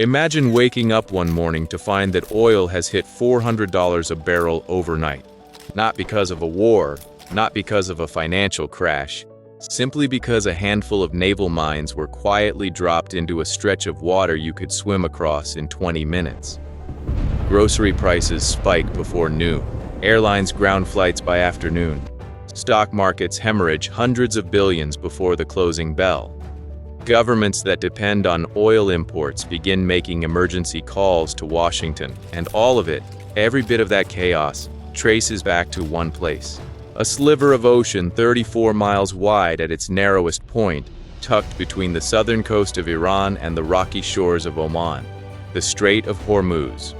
Imagine waking up one morning to find that oil has hit $400 a barrel overnight. Not because of a war, not because of a financial crash, simply because a handful of naval mines were quietly dropped into a stretch of water you could swim across in 20 minutes. Grocery prices spike before noon. Airlines ground flights by afternoon. Stock markets hemorrhage hundreds of billions before the closing bell. Governments that depend on oil imports begin making emergency calls to Washington, and all of it, every bit of that chaos, traces back to one place. A sliver of ocean 34 miles wide at its narrowest point, tucked between the southern coast of Iran and the rocky shores of Oman, the Strait of Hormuz.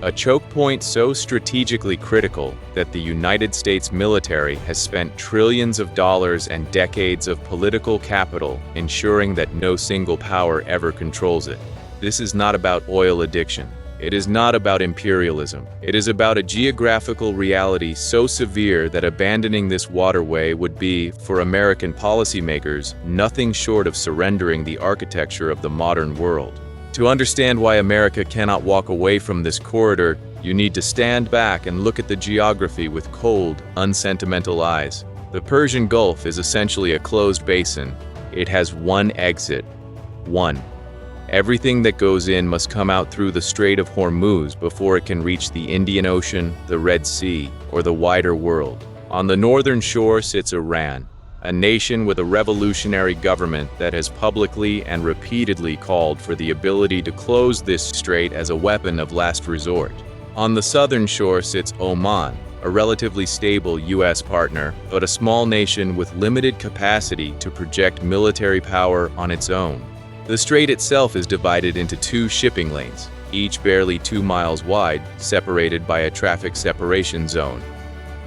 A choke point so strategically critical that the United States military has spent trillions of dollars and decades of political capital ensuring that no single power ever controls it. This is not about oil addiction. It is not about imperialism. It is about a geographical reality so severe that abandoning this waterway would be, for American policymakers, nothing short of surrendering the architecture of the modern world. To understand why America cannot walk away from this corridor, you need to stand back and look at the geography with cold, unsentimental eyes. The Persian Gulf is essentially a closed basin. It has one exit. One. Everything that goes in must come out through the Strait of Hormuz before it can reach the Indian Ocean, the Red Sea, or the wider world. On the northern shore sits Iran, a nation with a revolutionary government that has publicly and repeatedly called for the ability to close this strait as a weapon of last resort. On the southern shore sits Oman, a relatively stable U.S. partner, but a small nation with limited capacity to project military power on its own. The strait itself is divided into two shipping lanes, each barely 2 miles wide, separated by a traffic separation zone.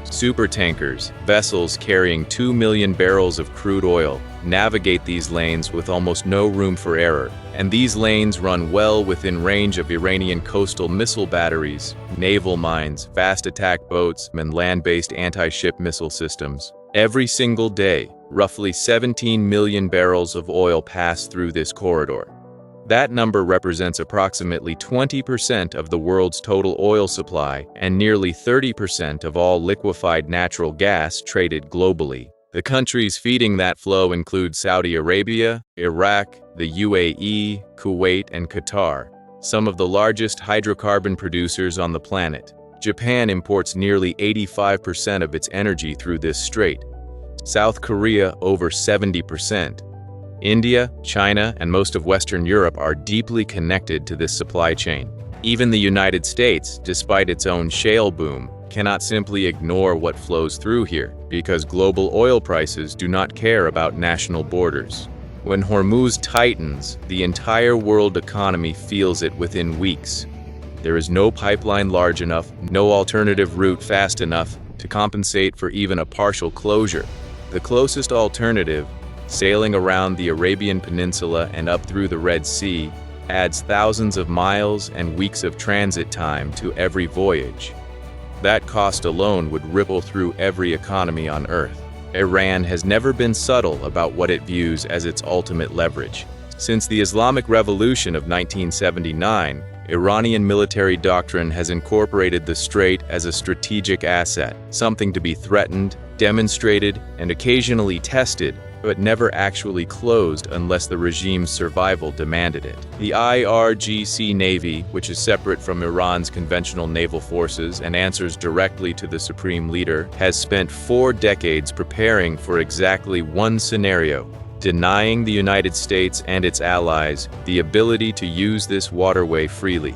Supertankers, vessels carrying 2 million barrels of crude oil, navigate these lanes with almost no room for error, and these lanes run well within range of Iranian coastal missile batteries, naval mines, fast attack boats, and land-based anti-ship missile systems. Every single day, roughly 17 million barrels of oil pass through this corridor. That number represents approximately 20% of the world's total oil supply and nearly 30% of all liquefied natural gas traded globally. The countries feeding that flow include Saudi Arabia, Iraq, the UAE, Kuwait, and Qatar, some of the largest hydrocarbon producers on the planet. Japan imports nearly 85% of its energy through this strait. South Korea over 70%. India, China, and most of Western Europe are deeply connected to this supply chain. Even the United States, despite its own shale boom, cannot simply ignore what flows through here, because global oil prices do not care about national borders. When Hormuz tightens, the entire world economy feels it within weeks. There is no pipeline large enough, no alternative route fast enough to compensate for even a partial closure. The closest alternative, sailing around the Arabian Peninsula and up through the Red Sea, adds thousands of miles and weeks of transit time to every voyage. That cost alone would ripple through every economy on Earth. Iran has never been subtle about what it views as its ultimate leverage. Since the Islamic Revolution of 1979, Iranian military doctrine has incorporated the strait as a strategic asset, something to be threatened, demonstrated, and occasionally tested, but never actually closed unless the regime's survival demanded it. The IRGC Navy, which is separate from Iran's conventional naval forces and answers directly to the supreme leader, has spent 4 decades preparing for exactly one scenario: denying the United States and its allies the ability to use this waterway freely.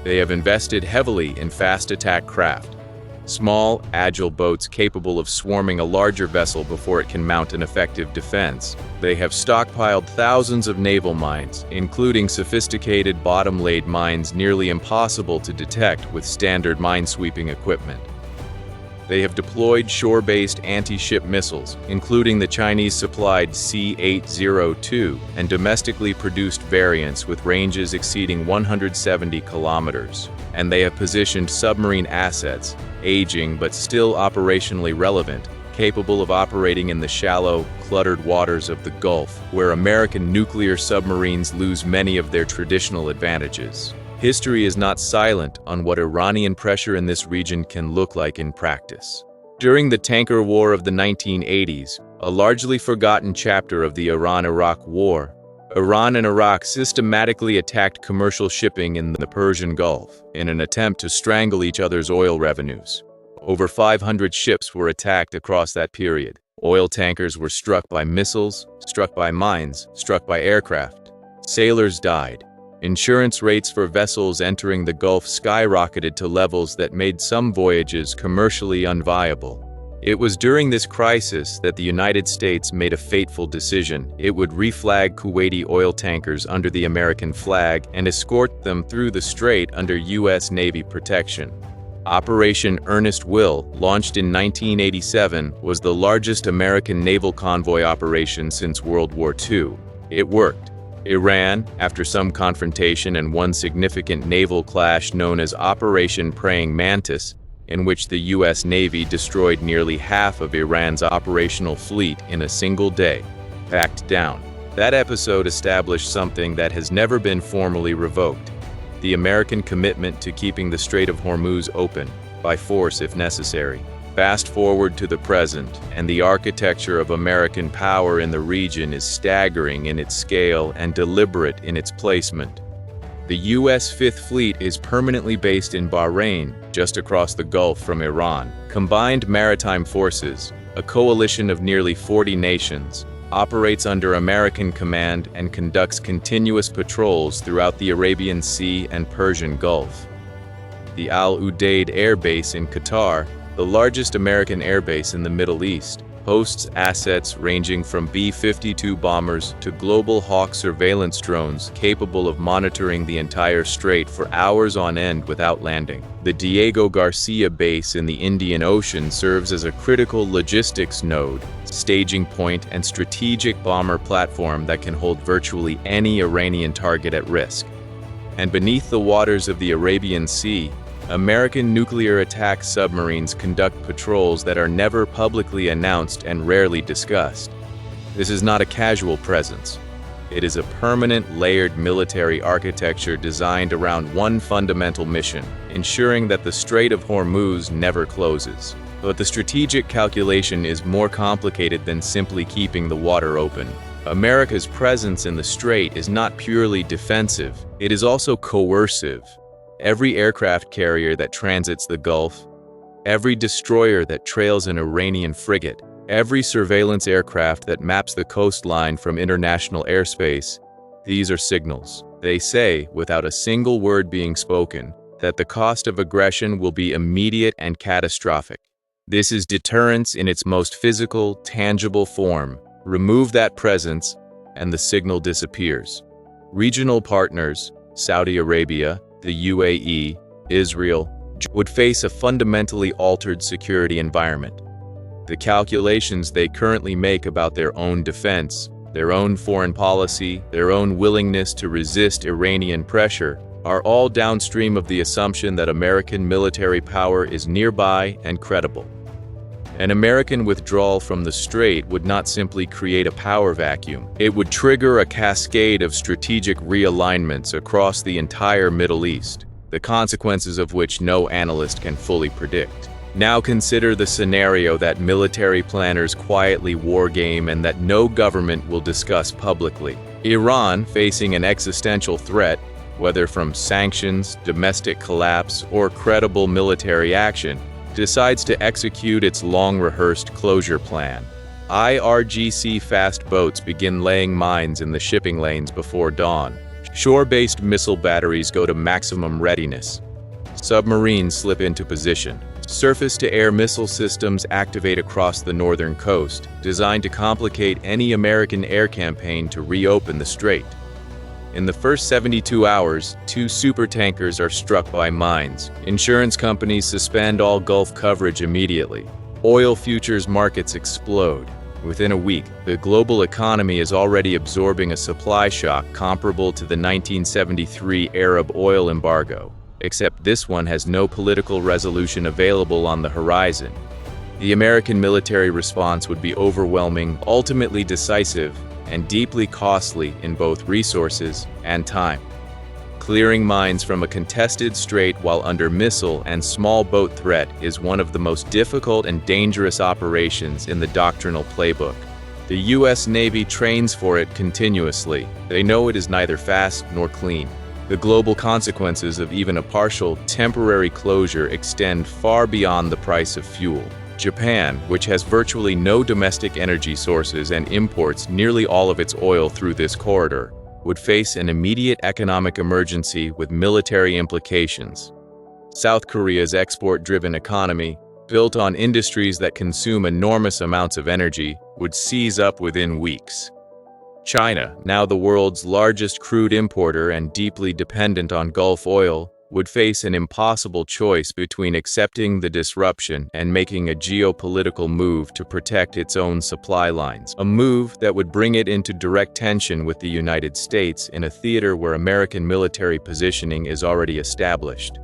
They have invested heavily in fast attack craft, small, agile boats capable of swarming a larger vessel before it can mount an effective defense. They have stockpiled thousands of naval mines, including sophisticated bottom-laid mines nearly impossible to detect with standard minesweeping equipment. They have deployed shore-based anti-ship missiles, including the Chinese-supplied C-802, and domestically produced variants with ranges exceeding 170 kilometers. And they have positioned submarine assets, aging but still operationally relevant, capable of operating in the shallow, cluttered waters of the Gulf, where American nuclear submarines lose many of their traditional advantages. History is not silent on what Iranian pressure in this region can look like in practice. During the tanker war of the 1980s, a largely forgotten chapter of the Iran-Iraq War, Iran and Iraq systematically attacked commercial shipping in the Persian Gulf in an attempt to strangle each other's oil revenues. Over 500 ships were attacked across that period. Oil tankers were struck by missiles, struck by mines, struck by aircraft. Sailors died. Insurance rates for vessels entering the Gulf skyrocketed to levels that made some voyages commercially unviable. It was during this crisis that the United States made a fateful decision. It would reflag Kuwaiti oil tankers under the American flag and escort them through the strait under U.S. Navy protection. Operation Earnest Will, launched in 1987, was the largest American naval convoy operation since World War II. It worked. Iran, after some confrontation and one significant naval clash known as Operation Praying Mantis, in which the U.S. Navy destroyed nearly half of Iran's operational fleet in a single day, backed down. That episode established something that has never been formally revoked: the American commitment to keeping the Strait of Hormuz open, by force if necessary. Fast forward to the present, and the architecture of American power in the region is staggering in its scale and deliberate in its placement. The U.S. Fifth Fleet is permanently based in Bahrain, just across the Gulf from Iran. Combined Maritime Forces, a coalition of nearly 40 nations, operates under American command and conducts continuous patrols throughout the Arabian Sea and Persian Gulf. The Al Udeid Air Base in Qatar, the largest American airbase in the Middle East, hosts assets ranging from B-52 bombers to Global Hawk surveillance drones capable of monitoring the entire strait for hours on end without landing. The Diego Garcia base in the Indian Ocean serves as a critical logistics node, staging point, and strategic bomber platform that can hold virtually any Iranian target at risk. And beneath the waters of the Arabian Sea, American nuclear attack submarines conduct patrols that are never publicly announced and rarely discussed. This is not a casual presence. It is a permanent, layered military architecture designed around one fundamental mission: ensuring that the Strait of Hormuz never closes. But the strategic calculation is more complicated than simply keeping the water open. America's presence in the strait is not purely defensive, it is also coercive. Every aircraft carrier that transits the Gulf, every destroyer that trails an Iranian frigate, every surveillance aircraft that maps the coastline from international airspace, these are signals. They say, without a single word being spoken, that the cost of aggression will be immediate and catastrophic. This is deterrence in its most physical, tangible form. Remove that presence, and the signal disappears. Regional partners, Saudi Arabia, the UAE, Israel, would face a fundamentally altered security environment. The calculations they currently make about their own defense, their own foreign policy, their own willingness to resist Iranian pressure, are all downstream of the assumption that American military power is nearby and credible. An American withdrawal from the strait would not simply create a power vacuum. It would trigger a cascade of strategic realignments across the entire Middle East, the consequences of which no analyst can fully predict. Now consider the scenario that military planners quietly wargame and that no government will discuss publicly. Iran, facing an existential threat, whether from sanctions, domestic collapse, or credible military action, decides to execute its long-rehearsed closure plan. IRGC fast boats begin laying mines in the shipping lanes before dawn. Shore-based missile batteries go to maximum readiness. Submarines slip into position. Surface-to-air missile systems activate across the northern coast, designed to complicate any American air campaign to reopen the strait. In the first 72 hours, 2 supertankers are struck by mines. Insurance companies suspend all Gulf coverage immediately. Oil futures markets explode. Within a week, the global economy is already absorbing a supply shock comparable to the 1973 Arab oil embargo, except this one has no political resolution available on the horizon. The American military response would be overwhelming, ultimately decisive, and deeply costly in both resources and time. Clearing mines from a contested strait while under missile and small boat threat is one of the most difficult and dangerous operations in the doctrinal playbook. The U.S. Navy trains for it continuously. They know it is neither fast nor clean. The global consequences of even a partial, temporary closure extend far beyond the price of fuel. Japan, which has virtually no domestic energy sources and imports nearly all of its oil through this corridor, would face an immediate economic emergency with military implications. South Korea's export-driven economy, built on industries that consume enormous amounts of energy, would seize up within weeks. China, now the world's largest crude importer and deeply dependent on Gulf oil, would face an impossible choice between accepting the disruption and making a geopolitical move to protect its own supply lines, a move that would bring it into direct tension with the United States in a theater where American military positioning is already established.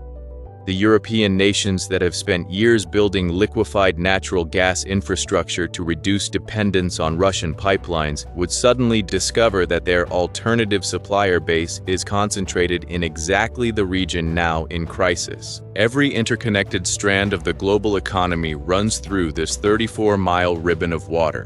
The European nations that have spent years building liquefied natural gas infrastructure to reduce dependence on Russian pipelines would suddenly discover that their alternative supplier base is concentrated in exactly the region now in crisis. Every interconnected strand of the global economy runs through this 34-mile ribbon of water,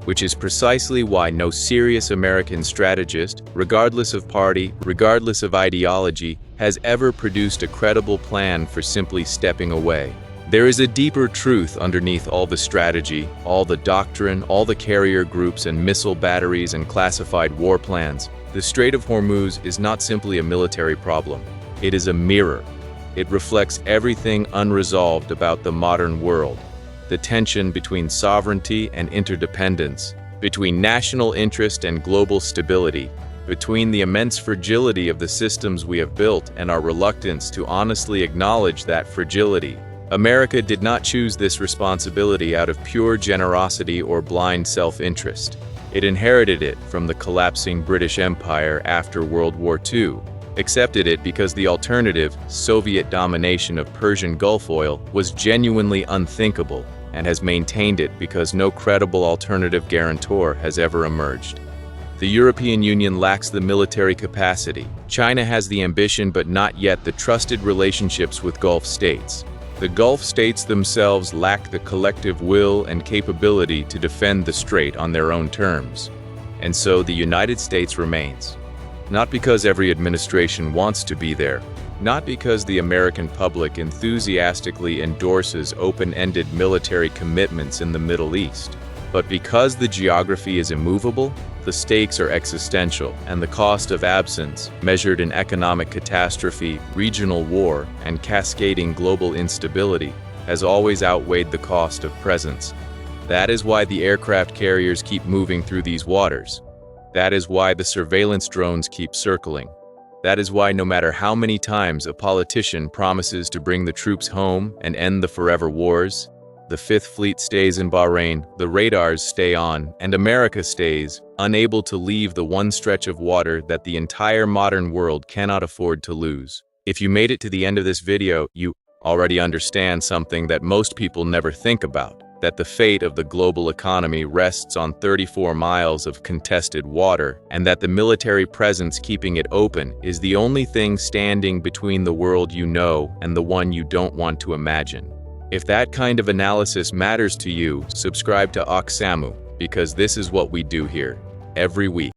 which is precisely why no serious American strategist, regardless of party, regardless of ideology, has ever produced a credible plan for simply stepping away. There is a deeper truth underneath all the strategy, all the doctrine, all the carrier groups and missile batteries and classified war plans. The Strait of Hormuz is not simply a military problem. It is a mirror. It reflects everything unresolved about the modern world. The tension between sovereignty and interdependence, between national interest and global stability, between the immense fragility of the systems we have built and our reluctance to honestly acknowledge that fragility. America did not choose this responsibility out of pure generosity or blind self-interest. It inherited it from the collapsing British Empire after World War II, accepted it because the alternative, Soviet domination of Persian Gulf oil, was genuinely unthinkable, and has maintained it because no credible alternative guarantor has ever emerged. The European Union lacks the military capacity. China has the ambition but not yet the trusted relationships with Gulf states. The Gulf states themselves lack the collective will and capability to defend the strait on their own terms. And so the United States remains. Not because every administration wants to be there, not because the American public enthusiastically endorses open-ended military commitments in the Middle East, but because the geography is immovable, the stakes are existential, and the cost of absence, measured in economic catastrophe, regional war, and cascading global instability, has always outweighed the cost of presence. That is why the aircraft carriers keep moving through these waters. That is why the surveillance drones keep circling. That is why no matter how many times a politician promises to bring the troops home and end the forever wars, the Fifth Fleet stays in Bahrain, the radars stay on, and America stays, unable to leave the one stretch of water that the entire modern world cannot afford to lose. If you made it to the end of this video, you already understand something that most people never think about, that the fate of the global economy rests on 34 miles of contested water, and that the military presence keeping it open is the only thing standing between the world you know and the one you don't want to imagine. If that kind of analysis matters to you, subscribe to Oxamu, because this is what we do here, every week.